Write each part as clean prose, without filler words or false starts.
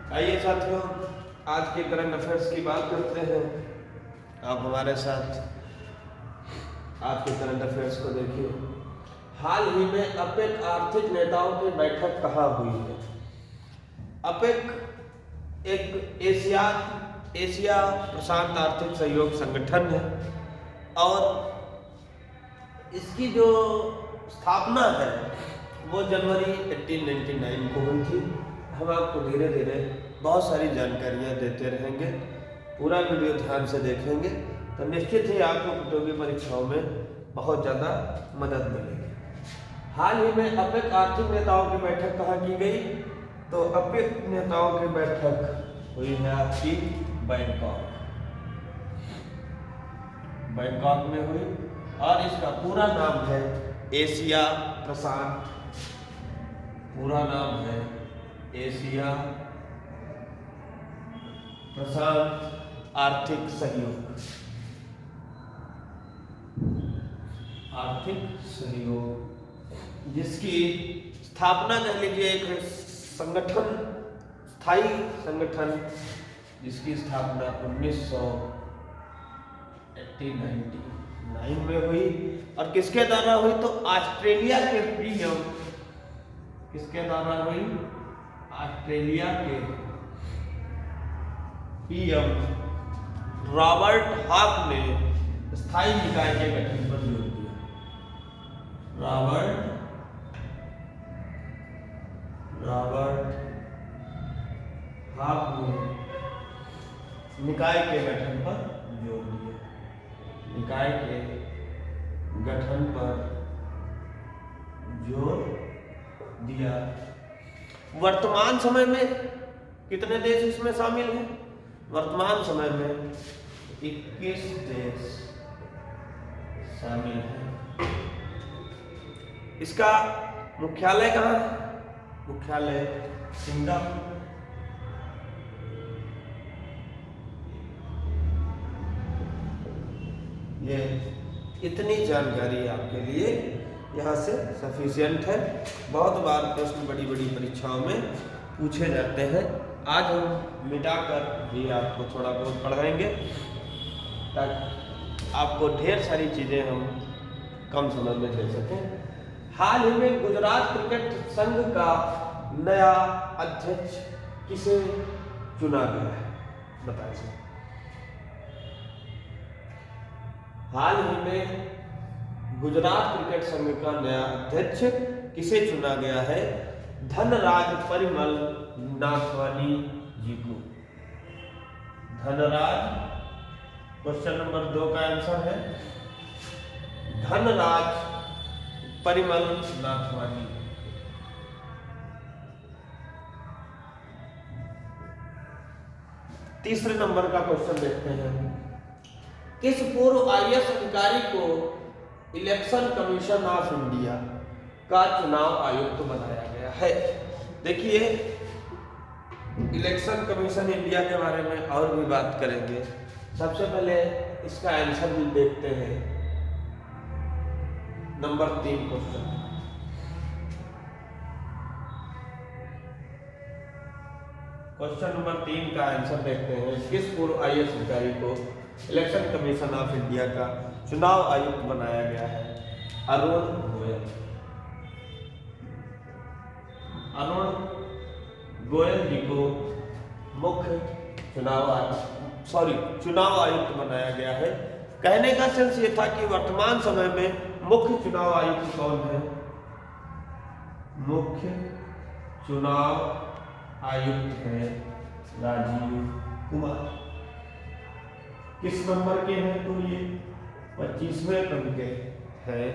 आइए साथियों, आज के करंट अफेयर्स की बात करते हैं। आप हमारे साथ आज के करंट अफेयर्स को देखिए। हाल ही में अपेक आर्थिक नेताओं की बैठक कहाँ हुई है? अपेक एक एशिया प्रशांत आर्थिक सहयोग संगठन है और इसकी जो स्थापना है वो जनवरी 1899 को हुई थी। हम आपको धीरे धीरे बहुत सारी जानकारियाँ देते रहेंगे। पूरा वीडियो ध्यान से देखेंगे तो निश्चित ही आपको प्रतियोगी परीक्षाओं में बहुत ज़्यादा मदद मिलेगी। हाल ही में अपेक आर्थिक नेताओं की बैठक कहाँ की गई? तो अपेक नेताओं की बैठक हुई है आपकी बैंकॉक में हुई और इसका पूरा नाम है एशिया प्रशांत। पूरा नाम है एशिया प्रशांत आर्थिक सहयोग। जिसकी स्थापना कह लीजिए एक संगठन, स्थायी संगठन, जिसकी स्थापना 1989 में हुई और किसके द्वारा हुई? तो ऑस्ट्रेलिया के पीएम, किसके द्वारा हुई? ऑस्ट्रेलिया के पीएम रॉबर्ट हॉक ने स्थायी निकाय के गठन पर जोर दिया। रॉबर्ट हॉक ने निकाय के गठन पर जोर दिया। निकाय के गठन पर जोर दिया। वर्तमान समय में कितने देश इसमें शामिल हैं? वर्तमान समय में 21 देश शामिल हैं। इसका मुख्यालय कहाँ है? मुख्यालय सिंगापुर। ये इतनी जानकारी आपके लिए यहाँ से सफिशिएंट है। बहुत बार प्रश्न बड़ी बड़ी परीक्षाओं में पूछे जाते हैं। आज हम मिटाकर भी आपको थोड़ा बहुत पढ़ाएंगे ताकि आपको ढेर सारी चीज़ें हम कम समय में दे सकें। हाल ही में गुजरात क्रिकेट संघ का नया अध्यक्ष किसे चुना गया है? बताइए। हाल ही में गुजरात क्रिकेट संघ का नया अध्यक्ष किसे चुना गया है? धनराज परिमल नाथवानी जी को। धनराज, क्वेश्चन नंबर 2 का आंसर है धनराज परिमल नाथवानी। तीसरे नंबर का क्वेश्चन देखते हैं। किस पूर्व आईएएस अधिकारी को इलेक्शन कमीशन ऑफ इंडिया का चुनाव आयुक्त बनाया गया है? देखिए, इलेक्शन कमीशन इंडिया के बारे में और भी बात करेंगे। सबसे पहले इसका आंसर भी देखते हैं। Number 3 question. क्वेश्चन नंबर 3 का आंसर देखते हैं। किस पूर्व आईएएस अधिकारी को इलेक्शन कमीशन ऑफ इंडिया का चुनाव आयुक्त बनाया गया है? अरुण गोयल। अरुण गोयल जी को मुख्य चुनाव आयुक्त बनाया गया है। कहने का सेंस ये था कि वर्तमान समय में मुख्य चुनाव आयुक्त कौन है? मुख्य चुनाव आयुक्त है राजीव कुमार। किस नंबर के हैं? तो ये 25वें क्रम के हैं।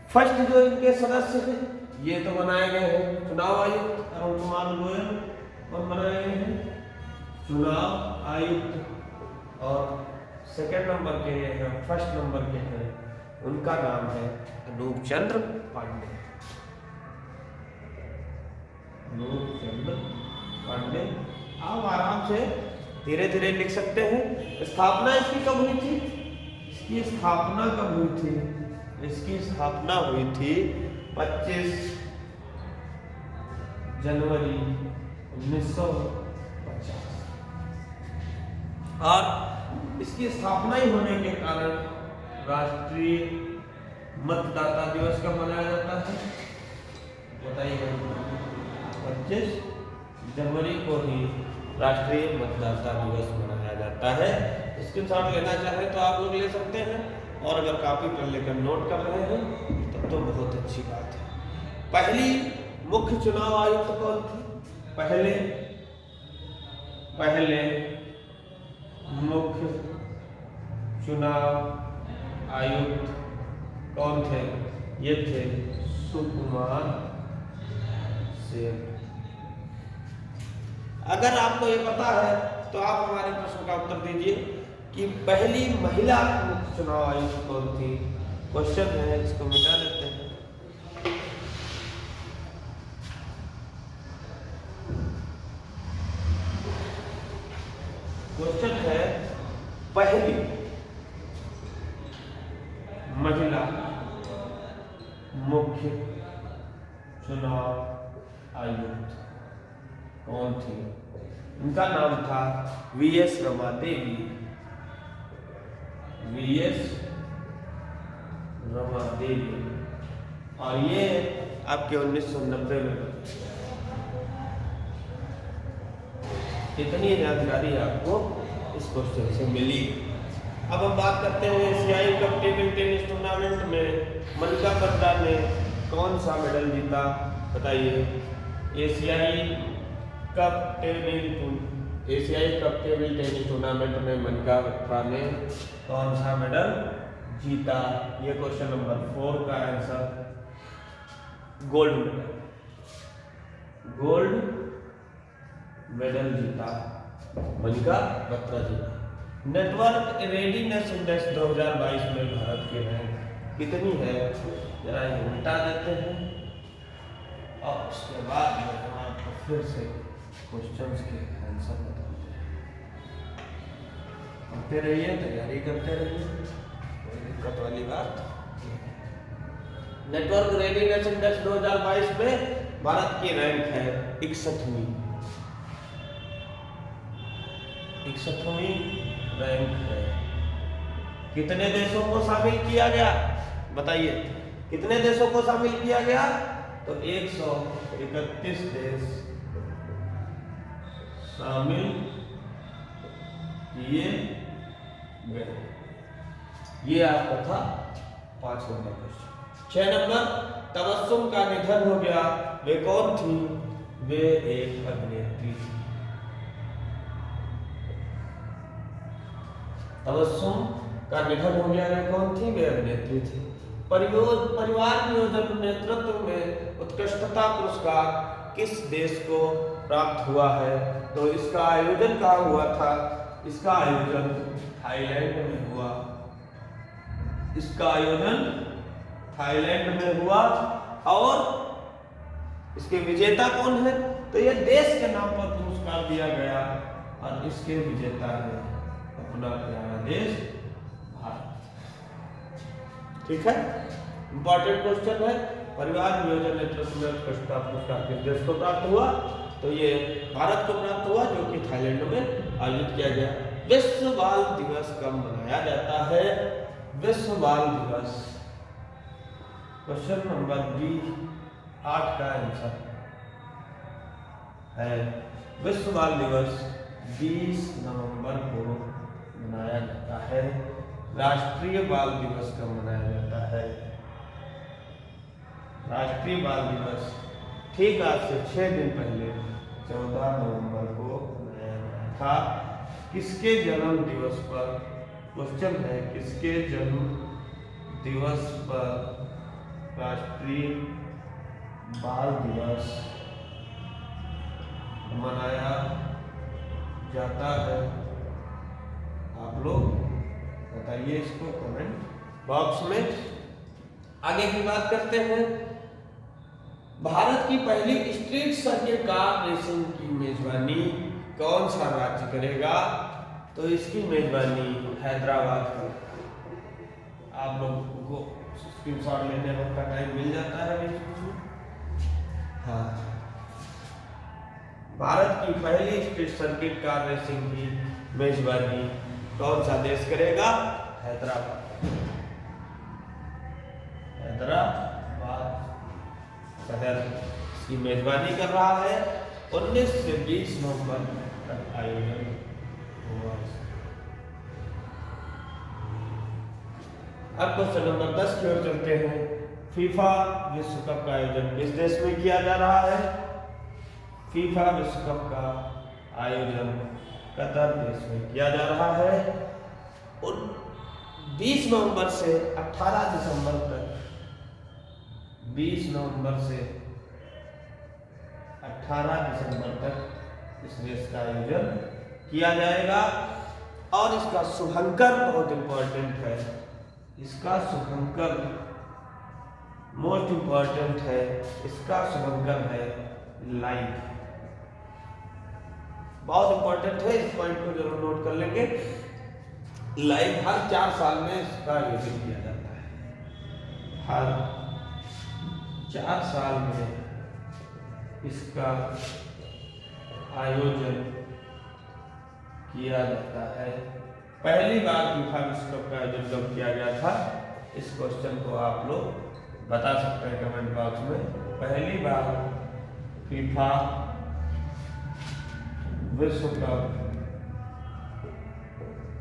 फर्स्ट जो इनके सदस्य थे ये तो बनाए गए हैं चुनाव आयुक्त अरुण कुमार गोयल, और बनाए गए हैं चुनाव आयुक्त। और सेकंड नंबर के हैं, फर्स्ट नंबर के हैं, उनका नाम है अनूप चंद्र पांडे। अनूप चंद्र पांडे। आप आराम से धीरे धीरे लिख सकते हैं। स्थापना इसकी कब हुई थी? इसकी स्थापना कब हुई थी? इसकी स्थापना हुई थी 25 जनवरी 19 और इसकी स्थापना ही होने के कारण राष्ट्रीय मतदाता दिवस कब मनाया जाता है? बताइए। 25 जनवरी को ही राष्ट्रीय मतदाता दिवस मनाया जाता है। इसके साथ लेना चाहे तो आप लोग ले सकते हैं, और अगर कॉपी पर लेकर नोट कर रहे हैं तब तो बहुत अच्छी बात है। पहली मुख्य चुनाव आयुक्त कौन थे? पहले मुख्य चुनाव आयुक्त कौन थे? ये थे सुकुमार सेन। अगर आपको ये पता है तो आप हमारे प्रश्न का उत्तर दीजिए कि पहली महिला मुख्य चुनाव आयुक्त कौन थी? क्वेश्चन है, इसको मिटा देते हैं। क्वेश्चन है, पहली महिला मुख्य चुनाव आयुक्त कौन थी? इनका नाम था वीएस रमा देवी। वीएस रमा देवी, और ये आपके 1990 में। इतनी जानकारी आपको इस क्वेश्चन से मिली। अब हम बात करते हैं एशियाई कप टेबल टेनिस टूर्नामेंट में मनिका बत्रा ने कौन सा मेडल जीता? बताइए। एशियाई कप टेबल टेनिस टूर्नामेंट में मनिका बत्रा ने कौन सा मेडल जीता? ये क्वेश्चन नंबर 4 का answer gold medal. Gold medal जीता मनिका बत्रा जी। नेटवर्क रेडीनेस इंडेक्स 2022 में भारत के रैंक कितनी है? जरा ये मिटा देते हैं, और उसके बाद हम आपको फिर से क्वेश्चंस के आंसर बताते हैं। पढ़ते रहिए, तैयारी करते रहिए, कोई दिक्कत वाली बात। नेटवर्क रेडीनेस इंडेक्स 2022 में भारत की रैंक है 61वीं। 61वीं रैंक है। कितने देशों को शामिल किया गया? बताइए, कितने देशों को शामिल किया गया? तो 131 देश शामिल किए गए। ये आपका था 5 नंबर क्वेश्चन। 6 नंबर, तबस्सुम का निधन हो गया, वे कौन थी? वे एक अभिनेत्री थी। तबस्सुम का निधन हो गया, वे कौन थी? वे अभिनेत्री थी। परिवार नियोजन नेतृत्व में उत्कृष्टता पुरस्कार किस देश को प्राप्त हुआ है? तो इसका आयोजन कहाँ हुआ था? इसका आयोजन थाईलैंड में हुआ। इसका आयोजन थाईलैंड में हुआ। और इसके विजेता कौन है? तो यह देश के नाम पर पुरस्कार दिया गया, और इसके विजेता है अपना प्यारा देश भारत। ठीक है, इंपॉर्टेंट क्वेश्चन है। परिवार नियोजन नेतृत्व में उत्कृष्टता पुरस्कार किस देश को प्राप्त हुआ? तो ये भारत को प्राप्त हुआ, जो कि थाईलैंड में आयोजित किया गया। विश्व बाल दिवस कब मनाया जाता है? विश्व बाल दिवस, क्वेश्चन नंबर 8 का आंसर है विश्व बाल दिवस 20 नवंबर को मनाया जाता है। राष्ट्रीय बाल दिवस कब मनाया जाता है? राष्ट्रीय बाल दिवस ठीक आज से 6 दिन पहले 14 नवंबर को मनाया गया था। किसके जन्म दिवस पर? क्वेश्चन है, किसके जन्म दिवस पर राष्ट्रीय बाल दिवस मनाया जाता है? आप लोग बताइए इसको कमेंट बॉक्स में। आगे की बात करते हैं। भारत की पहली स्ट्रीट सर्किट कार रेसिंग की मेजबानी कौन सा राज्य करेगा? तो इसकी मेजबानी हैदराबाद करेगा। आप लोगों को स्क्रीनशॉट लेने का टाइम मिल जाता है। हाँ, भारत की पहली स्ट्रीट सर्किट कार रेसिंग की मेजबानी कौन सा देश करेगा? हैदराबाद। हैदराबाद शहर की मेजबानी कर रहा है। 19 से 20 नवंबर तक आयोजन हुआ। अब क्वेश्चन नंबर 10 की ओर चलते हैं। फीफा विश्व कप का आयोजन किस देश में किया जा रहा है? फीफा विश्व कप का आयोजन कतर देश में किया जा रहा है। और 20 नवंबर से 18 दिसंबर तक 20 नवंबर से 18 दिसंबर तक इस रेस का आयोजन किया जाएगा। और इसका शुभंकर बहुत इंपॉर्टेंट है। इसका शुभंकर मोस्ट इंपॉर्टेंट है। इसका शुभंकर है लाइव। बहुत इंपॉर्टेंट है, इस पॉइंट को जरूर नोट कर लेंगे। लाइव हर 4 साल में इसका आयोजन किया जाता है। हर 4 साल में इसका आयोजन किया जाता है। पहली बार फीफा विश्व कप का आयोजन कब किया गया था? इस क्वेश्चन को आप लोग बता सकते हैं कमेंट बॉक्स में। पहली बार फीफा विश्व कप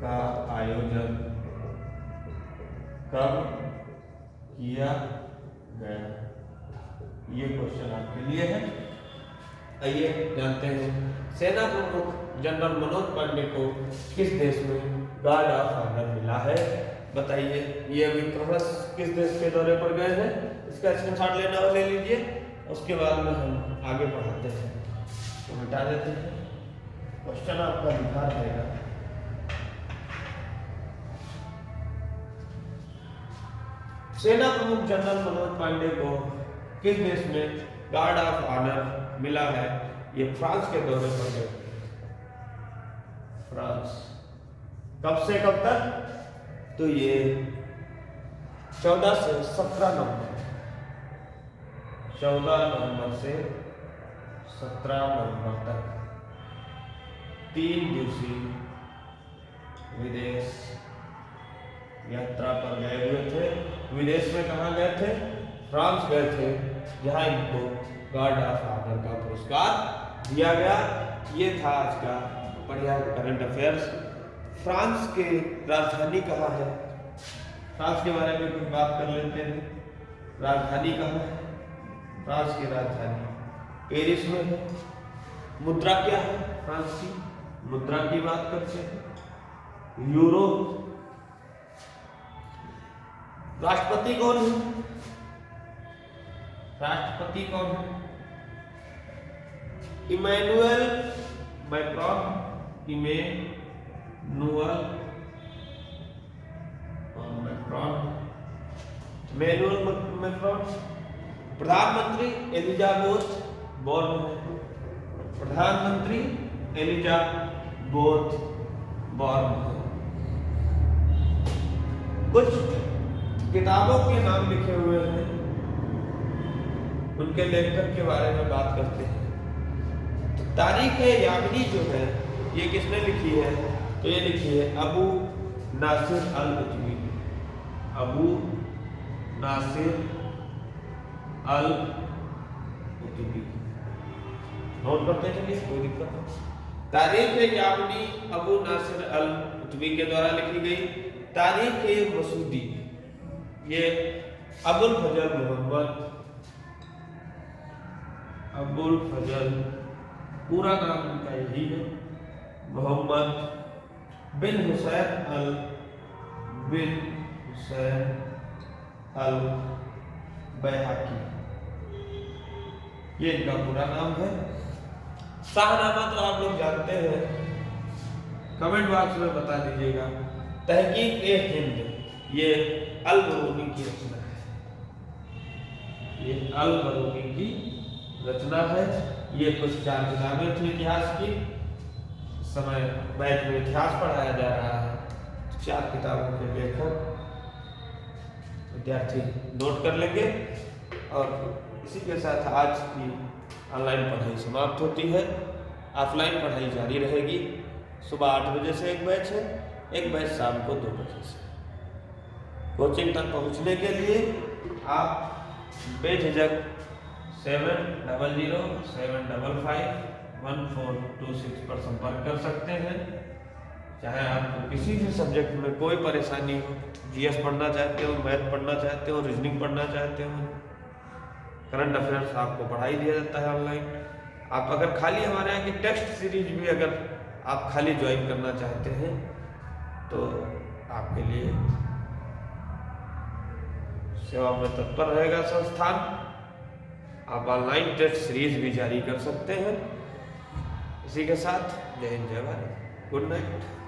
का आयोजन कब किया गया? ये क्वेश्चन आपके लिए है। आइए जानते हैं। सेना प्रमुख जनरल मनोज पांडे को किस देश में गार्ड ऑफ ऑनर मिला है? बताइए। ये अभी किस देश के दौरे पर गए हैं? इसका स्क्रीनशॉट लेना और ले लीजिए। उसके बाद में हम आगे बढ़ाते हैं। तो मिटा देते हैं। क्वेश्चन आपका दिखा रहेगा। सेना प्रमुख जनरल मनोज पांडे को किस देश में गार्ड ऑफ ऑनर मिला है? ये फ्रांस के दौरे पर गए। फ्रांस। कब से कब तक? तो ये 14 से 17 नवंबर। 14 नवंबर से 17 नवंबर तक 3 दिवसीय विदेश यात्रा पर गए हुए थे। विदेश में कहाँ गए थे? फ्रांस गए थे, जहां इनको गार्ड ऑफ ऑनर का पुरस्कार दिया गया। ये था आज का बढ़िया करंट अफेयर्स। फ्रांस के राजधानी कहाँ है? फ्रांस के बारे में कुछ बात कर लेते हैं। राजधानी कहाँ है? फ्रांस की राजधानी पेरिस में है। मुद्रा क्या है फ्रांस की? मुद्रा की बात करते हैं यूरो। राष्ट्रपति कौन है? राष्ट्रपति कौन है? Emmanuel Macron. Emmanuel Macron. प्रधानमंत्री एलिजाबेथ बोर्न है। प्रधानमंत्री एलिजाबेथ बोर्न है। कुछ किताबों के नाम लिखे हुए हैं, उनके लेखक के बारे में बात करते हैं। तो तारीख यामिनी जो है ये किसने लिखी है? तो ये लिखी है अबू नासिर अल उजवी। अबू नासिर अल उजवी। नोट करते चलिए, कोई दिक्कत नहीं। तारीख यामिनी अबू नासिर अल उजवी के द्वारा लिखी गई। तारीख मसूदी ये अबुल फजल मोहम्मद। अबुल फजल पूरा नाम उनका यही है, मोहम्मद बिन हुसैन अल बैहाकी, ये इनका पूरा नाम है। शाहनामा तो आप लोग जानते हैं, कमेंट बॉक्स में बता दीजिएगा। तहकीक ए हिंद ये अल बरूनी की रचना है। ये अल बरूनी की रचना है। ये कुछ 4 किताबें थी इतिहास की। समय बैच में इतिहास पढ़ाया जा रहा है, 4 किताबों के लेखक विद्यार्थी नोट कर लेंगे। और इसी के साथ आज की ऑनलाइन पढ़ाई समाप्त होती है। ऑफलाइन पढ़ाई जारी रहेगी। सुबह 8 बजे से एक बैच है, एक बैच शाम को 2 बजे से। कोचिंग तक पहुंचने के लिए आप बेझिझक 7007551426 पर संपर्क कर सकते हैं। चाहे आपको किसी भी सब्जेक्ट में कोई परेशानी हो, जीएस पढ़ना चाहते हो, मैथ पढ़ना चाहते हो, रीजनिंग पढ़ना चाहते हो, करंट अफेयर्स आपको पढ़ाई दिया जाता है ऑनलाइन। आप अगर खाली हमारे यहाँ की टेक्स्ट सीरीज भी अगर आप खाली ज्वाइन करना चाहते हैं तो आपके लिए सेवा में तत्पर रहेगा संस्थान। आप ऑनलाइन टेस्ट सीरीज भी जारी कर सकते हैं। इसी के साथ जय हिंद जय भारत, गुड नाइट।